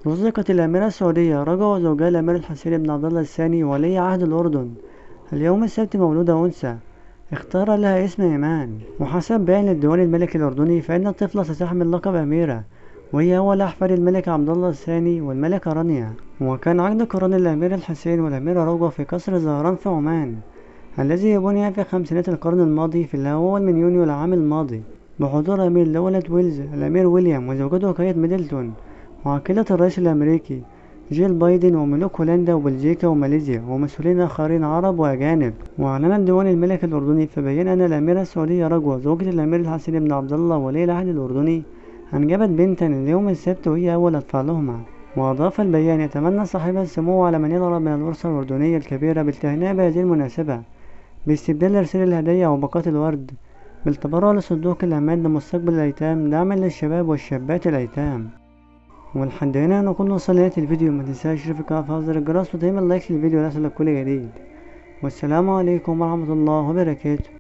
رزقت الأميرة السعودية رجا وزوجها الأمير الحسين بن عبد الله الثاني ولي عهد الأردن اليوم السبت مولودة أنثى اختار لها اسم إيمان. وحسب بيان الديوان الملكي الأردني فإن الطفلة ستحمل لقب أميرة، وهي أول أحفاد الملك عبد الله الثاني والملكة رانيا. وكان عقد قران الأمير الحسين والأميرة رجا في قصر زهران في عمان، الذي بني في خمسينات القرن الماضي في الأول من يونيو العام الماضي، بحضور أمير دولة ويلز الأمير ويليام وزوجته كيت ميدلتون، وعقيلة الرئيس الأمريكي جيل بايدن، وملوك هولندا وبلجيكا وماليزيا، ومسؤولين آخرين عرب وأجانب. وأعلن الديوان الملكي الأردني فبين أن الأميرة السعودية رجوة زوجة الأمير الحسين بن عبد الله ولي العهد الأردني أنجبت بنتا اليوم السبت وهي أول أطفالهما. وأضاف البيان: يتمنى صاحب السمو على من يضرب من الأسرة الأردنية الكبيرة بالتهنئة بهذه المناسبة باستبدال إرسال الهدايا وباقات الورد بالتبرع لصندوق الأمان لمستقبل الأيتام دعما للشباب والشابات الأيتام. ولحد هنا نكون وصلنا الفيديو. متنساش تشترك في القناة وتفعل زر الجرس وتعمل لايك للفيديو ليصلك كل جديد. والسلام عليكم ورحمة الله وبركاته.